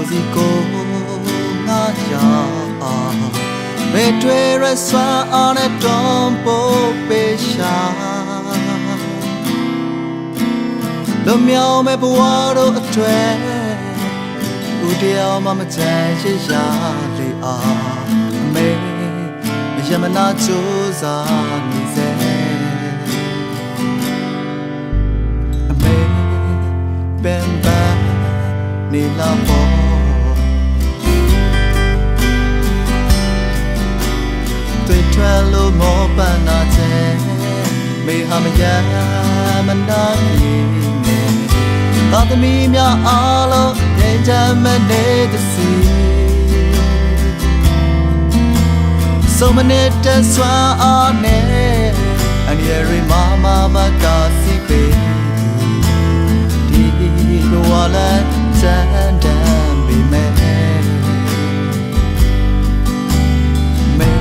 စီကိုငါရာမေထွေရဆွမ်းအားနဲ့တွန်းပို့ပေးရှာလွန်မြောက်မဲ့ဘဝတို့အတွေ့ဦးတရားမှမချမ်းရှိရာလေအားအမေမယမနာကြိုးစားနေစေအမေပင်ပန်းနေလာပေါ်တွေ့ထွက်လို့မောပန်းနာချေမေဟာမယမနာကြီးသာသမီများအားလုံးငြိမ်းချမ်းမနေတဲ့စီစုံမနေတဲ့စွမ်းအားနဲ့အန်ရရီမာမာမကာစီပေဒီဘဝလည်းစံတမ်းပေမဲ့မေ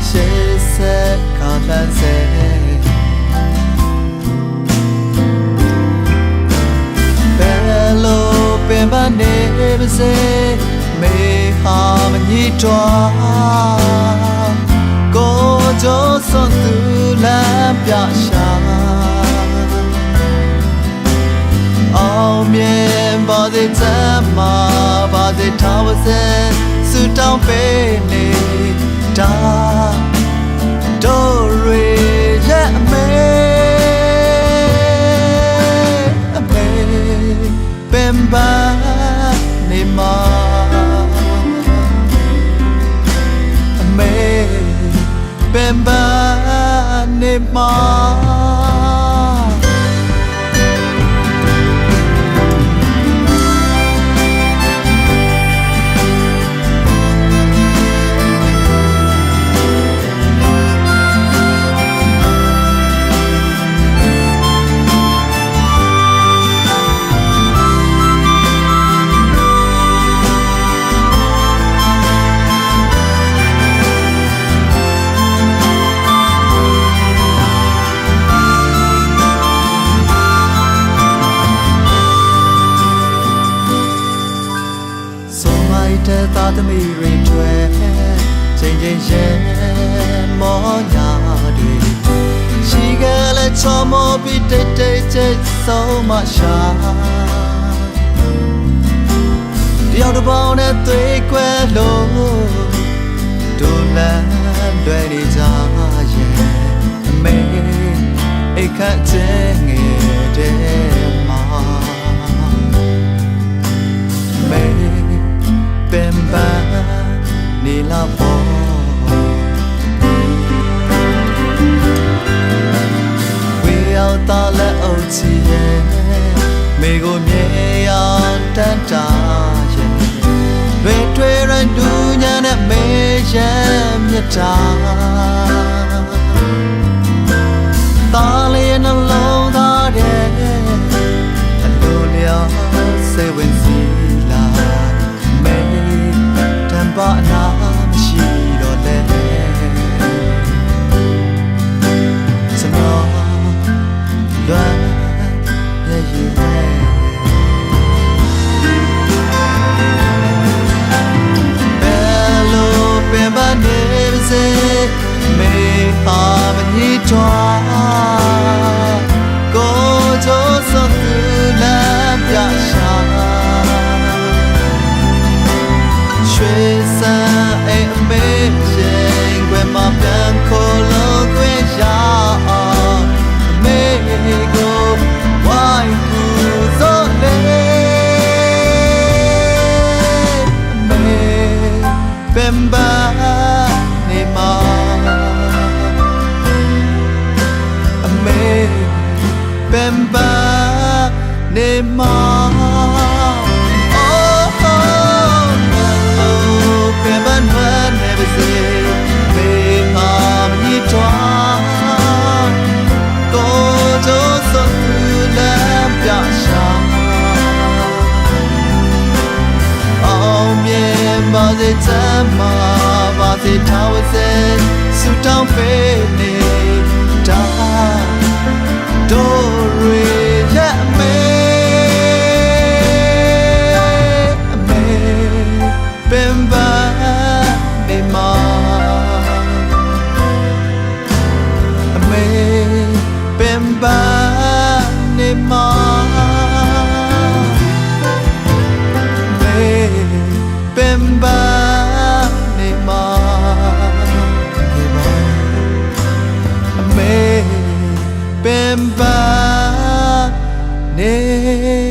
ရှေးဆက်ခါလန်းစေပင်ပန်းနေပါစေမေဟာမညှိတွားကိုကြိုးစွန်သူလမ်းပြရှာအောင်မြင်ပါစေချမ်းမာပါစေထားပါစေဆုတောင်းပေးနေတာတို့ရဲ့အမေပင်ပန်းနေမှာအမေပင်ပန်းနေမှာသာသမီတွေတွေချိန်ချိန်ရဲ့မောညာတွေရှိကလေးချောမောပြီးတိတ်တိတ်ချိတ်ဆုံးမရှာတယောက်တစ်ပေါင်းနဲ့သွေးကွယ်လို့ဒူလန်တွေနေကြရဲ့အမေအိတ်ခတ်တဲ့ငယ်တဲ့မှာမေပင်ပန်းနေလာပေါ်ဝေရောက်တာလက်အုပ်ချီရဲ့မိကိုမြေရောက်တန်းတာရဲ့တွေ့ရန်ဒူညာနဲ့မေရဲ့မြတ်တာတာလေးနှလုံးသားတဲ့အလိုလျော်စိတ်ဝင်စီလာဘာနာမရှိတော့လဲစမောလွမ်းရဲ့ရည်ဘယ်လိုပင်ပန်းနေပါစေမေဟာမညှိတွားကိုကြိုးစွန်သူလမ်းပြရှာရွှေစံအိမ်အမေရှင်ခွဲမှာပြန်ခေါ်လို့ခွင့်ရအောင်အမေကိုဝိုင်းကူစို့လေအမေပင်ပန်းနေမှာအမေပင်ပန်းနေမှာပါစေချမ်းမာပါစေထားဝစေဆုတောင်းပေးနေတာတို့ရဲ့အမေ ပင်ပါနေ